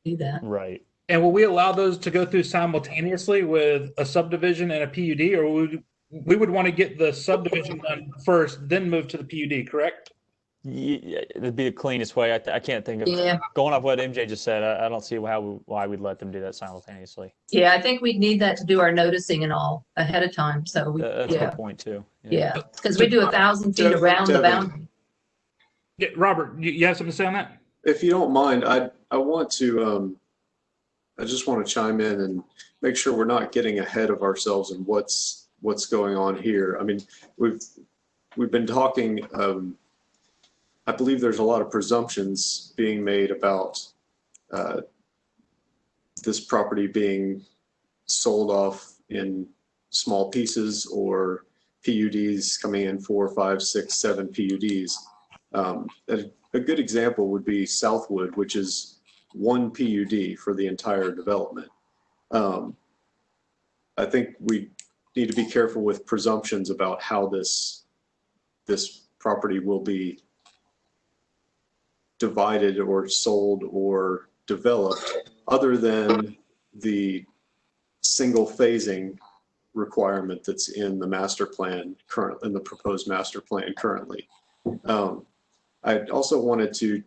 do that. Right. And will we allow those to go through simultaneously with a subdivision and a PUD, or we would want to get the subdivision done first, then move to the PUD, correct? Yeah, it'd be the cleanest way. I can't think of going off what MJ just said. I don't see why we'd let them do that simultaneously. Yeah, I think we'd need that to do our noticing and all ahead of time. So that's a good point too. Yeah, because we do 1,000 feet around the boundary. Yeah, Robert, you have something to say on that? If you don't mind, I want to. I just want to chime in and make sure we're not getting ahead of ourselves and what's going on here. I mean, we've been talking. I believe there's a lot of presumptions being made about this property being sold off in small pieces, or PUDs coming in 4, 5, 6, 7 PUDs. A good example would be Southwood, which is 1 PUD for the entire development. I think we need to be careful with presumptions about how this property will be divided or sold or developed other than the single phasing requirement that's in the master plan current, in the proposed master plan currently. I also wanted to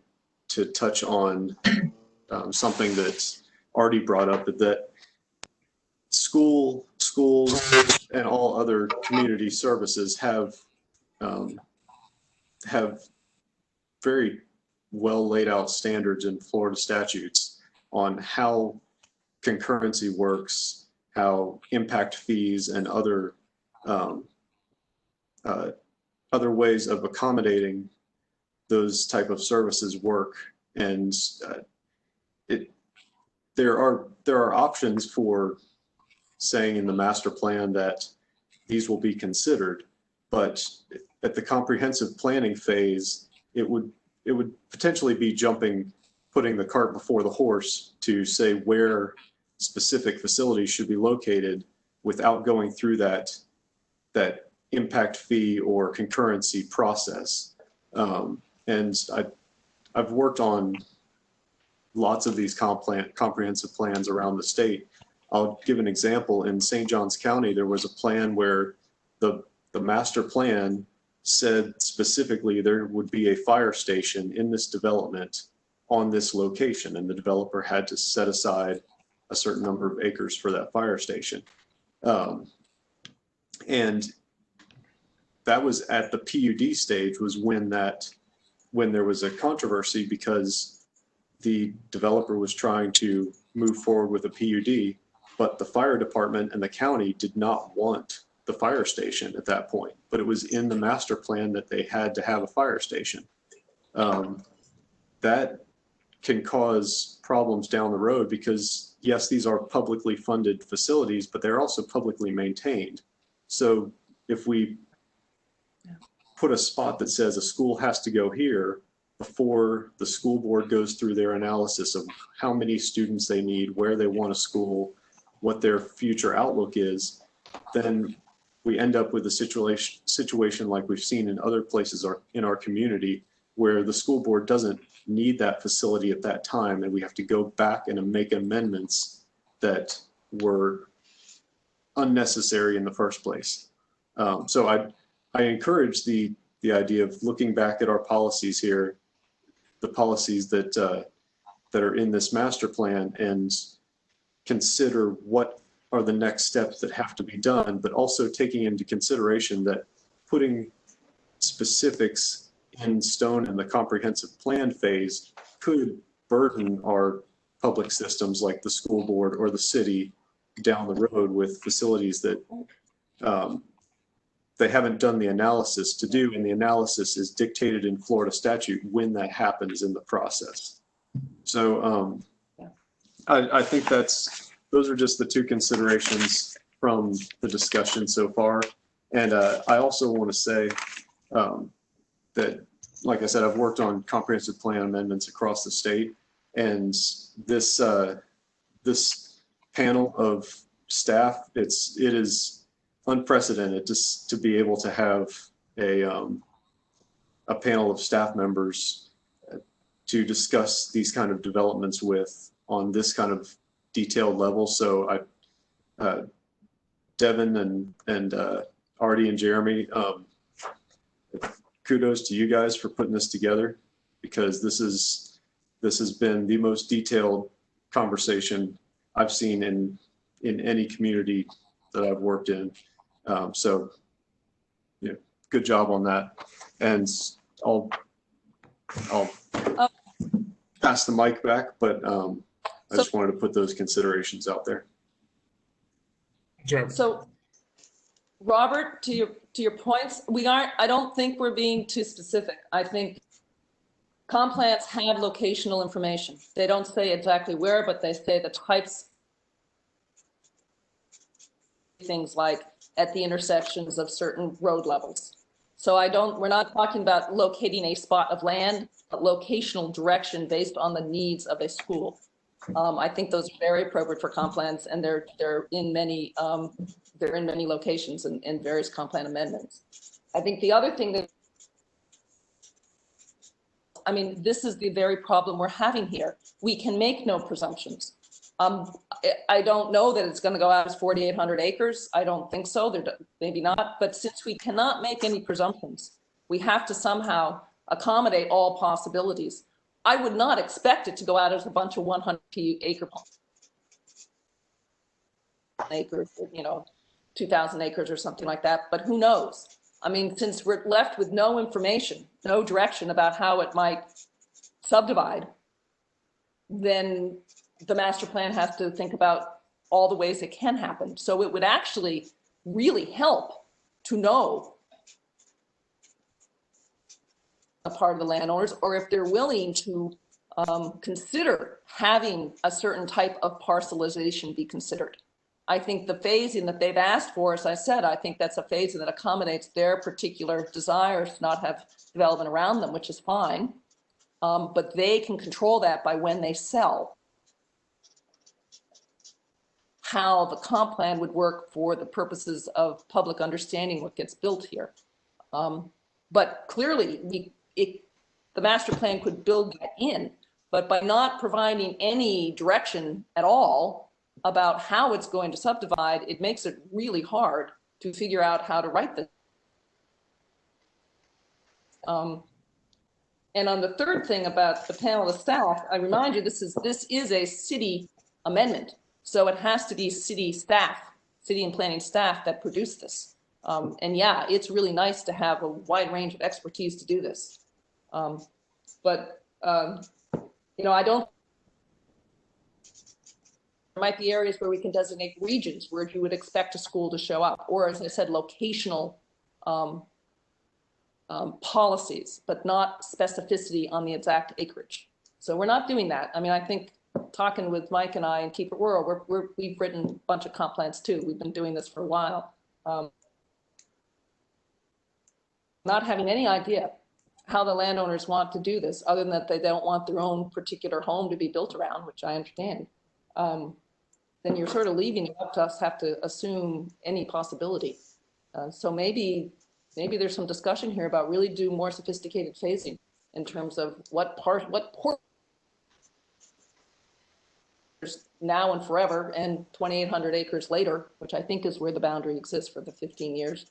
touch on something that's already brought up, that schools and all other community services have very well laid out standards in Florida statutes on how concurrency works, how impact fees and other ways of accommodating those type of services work. And there are options for saying in the master plan that these will be considered, but at the comprehensive planning phase, it would potentially be putting the cart before the horse to say where specific facilities should be located without going through that impact fee or concurrency process. And I've worked on lots of these comprehensive plans around the state. I'll give an example. In St. Johns County, there was a plan where the master plan said specifically there would be a fire station in this development on this location, and the developer had to set aside a certain number of acres for that fire station. And that was at the PUD stage, was when there was a controversy because the developer was trying to move forward with a PUD, but the fire department and the county did not want the fire station at that point, but it was in the master plan that they had to have a fire station. That can cause problems down the road because yes, these are publicly funded facilities, but they're also publicly maintained. So if we put a spot that says a school has to go here before the school board goes through their analysis of how many students they need, where they want a school, what their future outlook is, then we end up with a situation like we've seen in other places in our community where the school board doesn't need that facility at that time, and we have to go back and make amendments that were unnecessary in the first place. So I encourage the idea of looking back at our policies here, the policies that are in this master plan, and consider what are the next steps that have to be done, but also taking into consideration that putting specifics in stone in the comprehensive plan phase could burden our public systems like the school board or the city down the road with facilities that they haven't done the analysis to do, and the analysis is dictated in Florida statute when that happens in the process. So I think those are just the two considerations from the discussion so far. And I also want to say that, like I said, I've worked on comprehensive plan amendments across the state, and this panel of staff, it is unprecedented just to be able to have a panel of staff members to discuss these kind of developments with on this kind of detailed level. So Devin and Artie and Jeremy, kudos to you guys for putting this together, because this has been the most detailed conversation I've seen in any community that I've worked in. So yeah, good job on that. And I'll pass the mic back, but I just wanted to put those considerations out there. Sure. So, Robert, to your points, I don't think we're being too specific. I think comp plans have locational information. They don't say exactly where, but they say the types, things like at the intersections of certain road levels. So we're not talking about locating a spot of land, but locational direction based on the needs of a school. I think those are very appropriate for comp plans, and they're in many locations in various comp plan amendments. I think the other thing that I mean, this is the very problem we're having here. We can make no presumptions. I don't know that it's going to go out as 4,800 acres. I don't think so. Maybe not. But since we cannot make any presumptions, we have to somehow accommodate all possibilities. I would not expect it to go out as a bunch of 100 acre acres, 2,000 acres or something like that. But who knows? I mean, since we're left with no information, no direction about how it might subdivide, then the master plan has to think about all the ways it can happen. So it would actually really help to know a part of the landowners, or if they're willing to consider having a certain type of parcelization be considered. I think the phasing that they've asked for, as I said, I think that's a phasing that accommodates their particular desires to not have development around them, which is fine. But they can control that by when they sell. How the comp plan would work for the purposes of public understanding what gets built here. But clearly, the master plan could build that in, but by not providing any direction at all about how it's going to subdivide, it makes it really hard to figure out how to write this. And on the third thing about the panel of staff, I remind you, this is a city amendment. So it has to be city staff, city and planning staff that produce this. And yeah, it's really nice to have a wide range of expertise to do this. I don't, there might be areas where we can designate regions where you would expect a school to show up, or as I said, locational policies, but not specificity on the exact acreage. So we're not doing that. I mean, I think talking with Mike and I and Keep It Rural, we've written a bunch of comp plans too. We've been doing this for a while. Not having any idea how the landowners want to do this, other than that they don't want their own particular home to be built around, which I understand. Then you're sort of leaving it up to us have to assume any possibility. So maybe there's some discussion here about really do more sophisticated phasing in terms of what port now and forever and 2,800 acres later, which I think is where the boundary exists for the 15 years.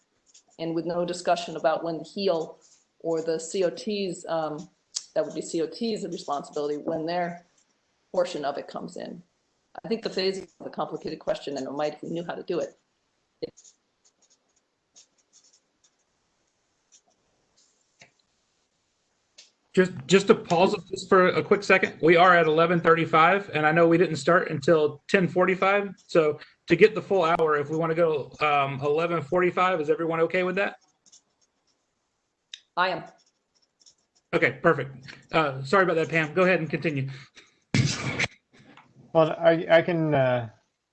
And with no discussion about when the HEAL or the COTs, that would be COTs' responsibility when their portion of it comes in. I think the phasing is a complicated question, and it might if we knew how to do it. Just to pause this for a quick second, we are at 11:35, and I know we didn't start until 10:45. So to get the full hour, if we want to go 11:45, is everyone okay with that? I am. Okay, perfect. Sorry about that, Pam. Go ahead and continue. Well, I can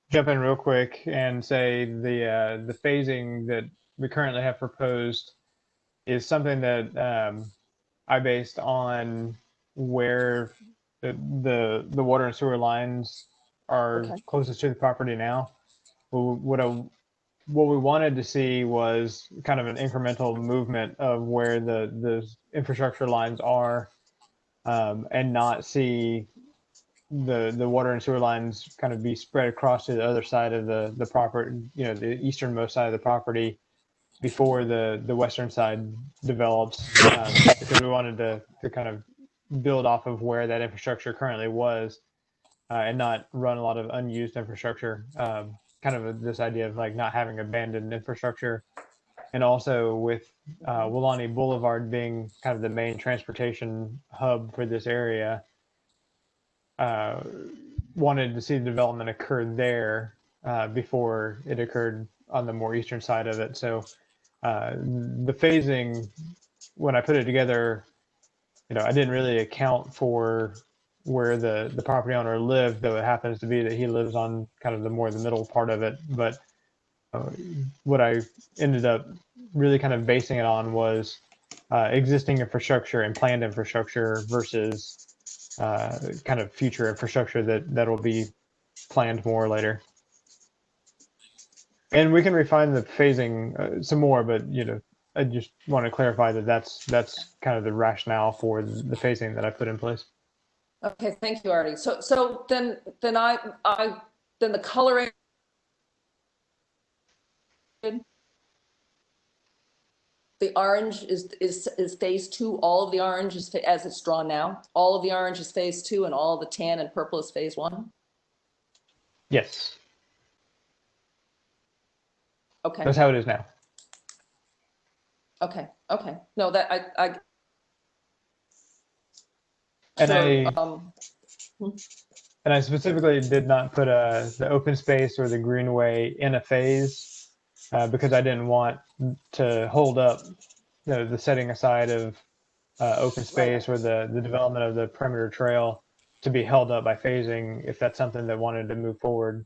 jump in real quick and say the phasing that we currently have proposed is something that I based on where the water and sewer lines are closest to the property now. What we wanted to see was kind of an incremental movement of where the infrastructure lines are, and not see the water and sewer lines kind of be spread across to the other side of the property, the easternmost side of the property before the western side develops, because we wanted to kind of build off of where that infrastructure currently was, and not run a lot of unused infrastructure, kind of this idea of like not having abandoned infrastructure. And also with Welaunee Boulevard being kind of the main transportation hub for this area, wanted to see the development occur there before it occurred on the more eastern side of it. So the phasing, when I put it together, I didn't really account for where the property owner lived, though it happens to be that he lives on kind of the middle part of it. But what I ended up really kind of basing it on was existing infrastructure and planned infrastructure versus kind of future infrastructure that will be planned more later. And we can refine the phasing some more, but I just want to clarify that that's kind of the rationale for the phasing that I put in place. Okay, thank you, Artie. So then the coloring. The orange is phase 2. All of the orange is as it's drawn now. All of the orange is phase 2, and all of the tan and purple is phase 1. Yes. Okay. That's how it is now. Okay. No, that I. And Sure, and I specifically did not put the open space or the greenway in a phase because I didn't want to hold up the setting aside of open space or the development of the perimeter trail to be held up by phasing if that's something that wanted to move forward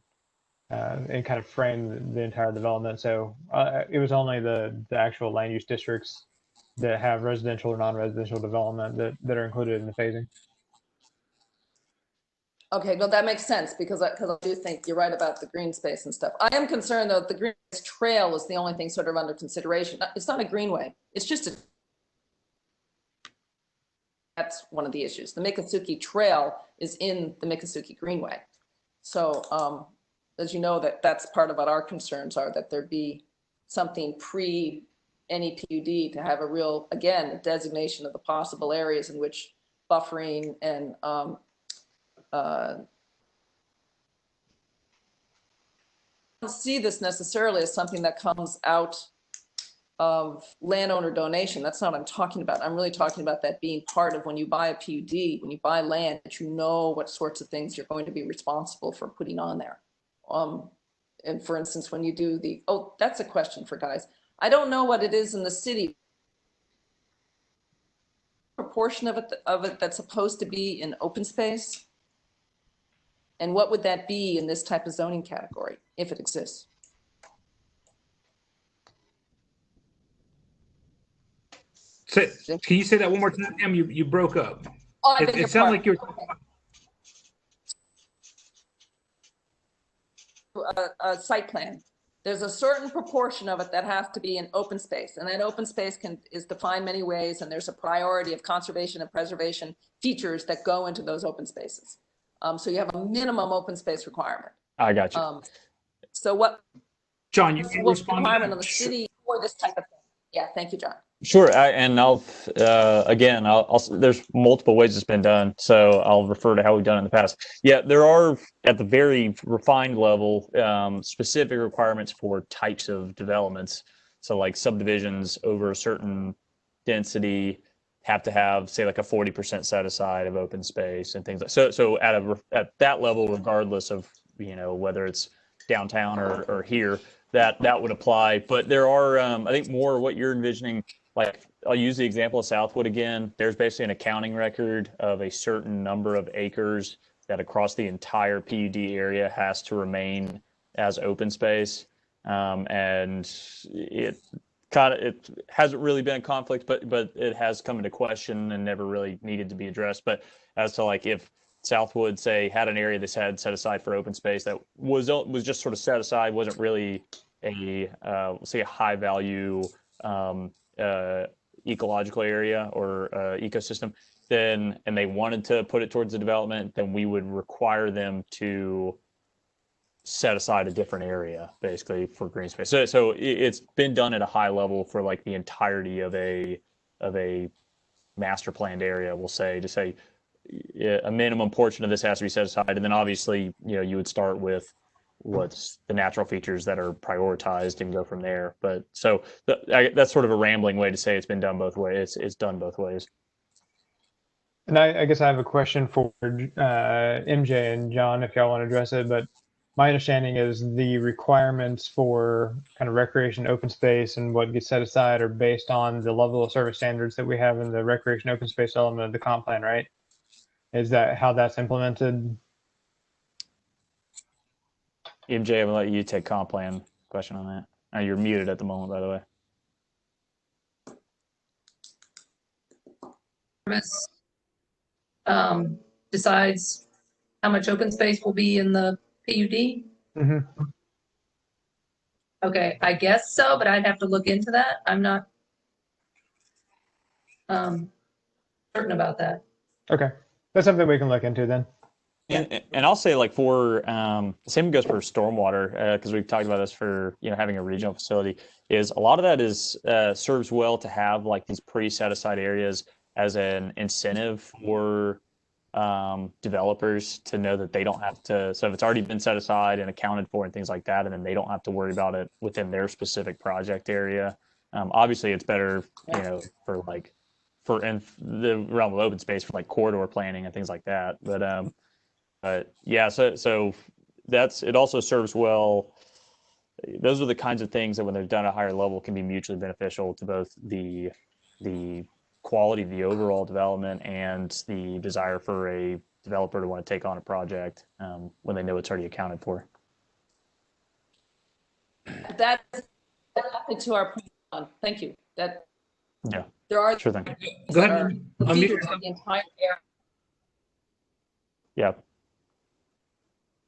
and kind of frame the entire development. So it was only the actual land use districts that have residential or non-residential development that are included in the phasing. Okay, no, that makes sense because I do think you're right about the green space and stuff. I am concerned though the green space trail is the only thing sort of under consideration. It's not a greenway. It's just a. That's one of the issues. The Miccosukee Trail is in the Miccosukee Greenway. So as you know, that's part of what our concerns are, that there be something pre any PUD to have a real, again, a designation of the possible areas in which buffering and don't see this necessarily as something that comes out of landowner donation. That's not what I'm talking about. I'm really talking about that being part of when you buy a PUD, when you buy land, that you know what sorts of things you're going to be responsible for putting on there. And for instance, when you do the, oh, that's a question for guys. I don't know what it is in the city. Proportion of it that's supposed to be in open space. And what would that be in this type of zoning category, if it exists? So, can you say that one more time, Pam? You broke up. Oh, It sounded like you're. A site plan. There's a certain proportion of it that has to be in open space, and that open space is defined many ways, and there's a priority of conservation and preservation features that go into those open spaces. So you have a minimum open space requirement. I got you. So what, John, you can respond requirement on the city for this type of thing? Yeah, thank you, John. Sure, and I'll again, there's multiple ways it's been done, so I'll refer to how we've done it in the past. Yeah, there are at the very refined level specific requirements for types of developments. So like subdivisions over a certain density have to have, say, like a 40% set aside of open space and things like so. So at that level, regardless of whether it's downtown or here, that would apply. But there are, I think, more what you're envisioning. Like, I'll use the example of Southwood again. There's basically an accounting record of a certain number of acres that across the entire PUD area has to remain as open space. And it hasn't really been a conflict, but it has come into question and never really needed to be addressed. But as to like if Southwood, say, had an area that's had set aside for open space that was just sort of set aside, wasn't really a high value ecological area or ecosystem, and they wanted to put it towards the development, then we would require them to set aside a different area basically for green space. So it's been done at a high level for like the entirety of a master planned area, we'll say, to say a minimum portion of this has to be set aside. And then obviously, you would start with what's the natural features that are prioritized and go from there. But so that's sort of a rambling way to say it's been done both ways. It's done both ways. And I guess I have a question for MJ and John, if y'all want to address it. But my understanding is the requirements for kind of recreation open space and what gets set aside are based on the level of service standards that we have in the recreation open space element of the comp plan, right? Is that how that's implemented? MJ, I'm gonna let you take comp plan question on that. You're muted at the moment, by the way. Decides how much open space will be in the PUD? Mm-hmm. Okay, I guess so, but I'd have to look into that. I'm not certain about that. Okay, that's something we can look into then. And I'll say, like, for same goes for stormwater, because we've talked about this for having a regional facility. Is a lot of that is serves well to have like these pre-set aside areas as an incentive for developers to know that they don't have to. So if it's already been set aside and accounted for and things like that, and then they don't have to worry about it within their specific project area. Obviously, it's better, for like in the realm of open space for like corridor planning and things like that. But yeah, so it also serves well. Those are the kinds of things that when they're done at a higher level can be mutually beneficial to both the quality of the overall development and the desire for a developer to want to take on a project when they know it's already accounted for. That is to our point. Thank you. That Yeah, there are sure thing. Go ahead. the entire area. Yeah.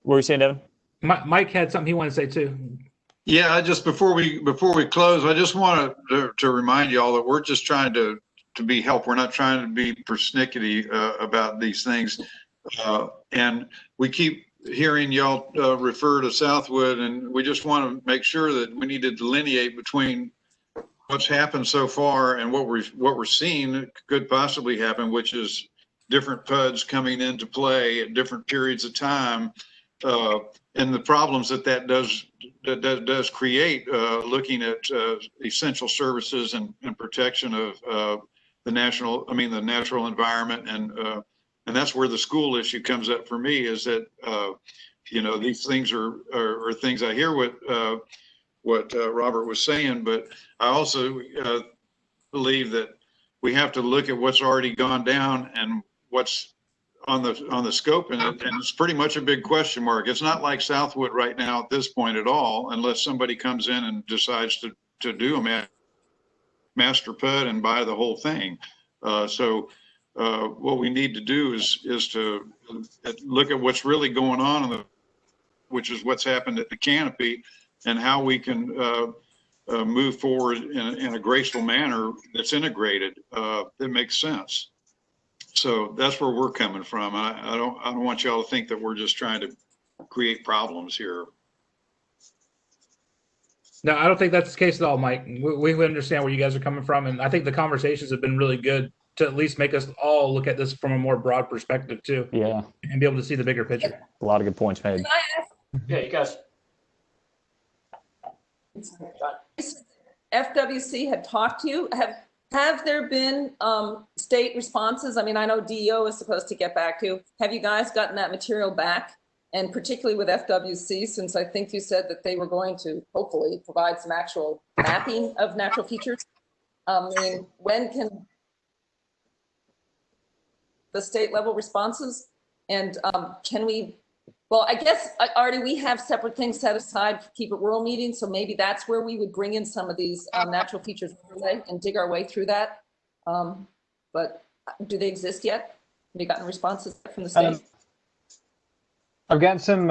What were you saying, Devin? Mike had something he wanted to say too. Yeah, before we close, I just want to remind y'all that we're just trying to be help. We're not trying to be persnickety about these things. And we keep hearing y'all refer to Southwood, and we just want to make sure that we need to delineate between what's happened so far and what we're seeing could possibly happen, which is different PUDs coming into play at different periods of time, and the problems that does create, looking at essential services and protection of the natural environment, and that's where the school issue comes up for me. Is that these things are things I hear what Robert was saying, but I also believe that we have to look at what's already gone down and what's on the scope, and it's pretty much a big question mark. It's not like Southwood right now at this point at all, unless somebody comes in and decides to do a master PUD and buy the whole thing. So what we need to do is to look at what's really going on, which is what's happened at the canopy, and how we can move forward in a graceful manner that's integrated, that makes sense. So that's where we're coming from. I don't want y'all to think that we're just trying to create problems here. No, I don't think that's the case at all, Mike. We understand where you guys are coming from, and I think the conversations have been really good to at least make us all look at this from a more broad perspective too. Yeah, and be able to see the bigger picture. a lot of good points made. Can I ask, Yeah, you guys. FWC had talked to you. Have there been state responses? I mean, I know DEO is supposed to get back to you. Have you guys gotten that material back? And particularly with FWC, since I think you said that they were going to hopefully provide some actual mapping of natural features. I mean, when can the state level responses? And can we, well, I guess, Artie, we have separate things set aside for Keep It Rural meetings, so maybe that's where we would bring in some of these natural features and dig our way through that. But do they exist yet? Have you gotten responses from the state? I've gotten some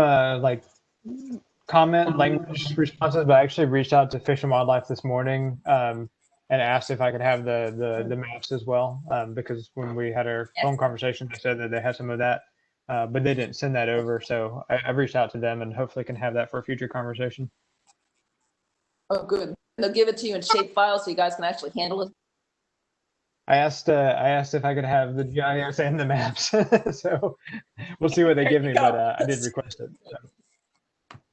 comment language responses, but I actually reached out to Fish and Wildlife this morning and asked if I could have the maps as well, because when we had our phone conversation, they said that they had some of that. But they didn't send that over, so I've reached out to them and hopefully can have that for a future conversation. Oh, good. They'll give it to you in shape files so you guys can actually handle it. I asked if I could have the GIS and the maps, so we'll see what they give me. But I did request it.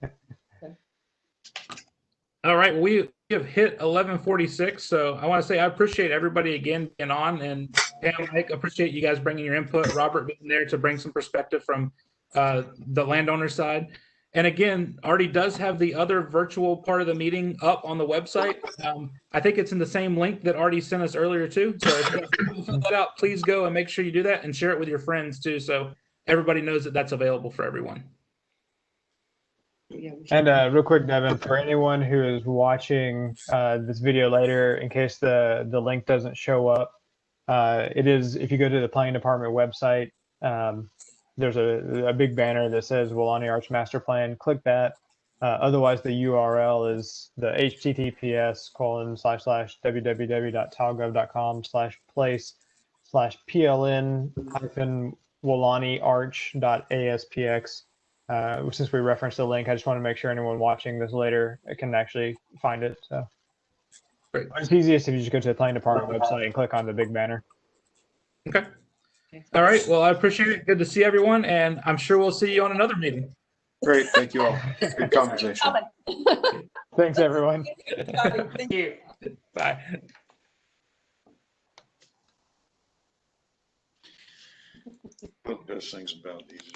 So. All right, we have hit 11:46, so I want to say I appreciate everybody again being on, and Pam, Mike, appreciate you guys bringing your input. Robert being there to bring some perspective from the landowner side. And again, Artie does have the other virtual part of the meeting up on the website. I think it's in the same link that Artie sent us earlier too. So if you guys fill that out, please go and make sure you do that and share it with your friends too, so everybody knows that that's available for everyone. And real quick, Devin, for anyone who is watching this video later, in case the link doesn't show up, it is, if you go to the planning department website, there's a big banner that says Welaunee Arch Master Plan. Click that. Otherwise, the URL is the https://www.talgov.com/place/pln-Welaunee Arch.aspx. Since we referenced the link, I just want to make sure anyone watching this later can actually find it. So Great. it's easiest if you just go to the planning department website and click on the big banner. Okay. All right. Well, I appreciate it. Good to see everyone, and I'm sure we'll see you on another meeting. Great, thank you all. Good conversation. Thanks, everyone. Thank you. Bye. One of the best things about these is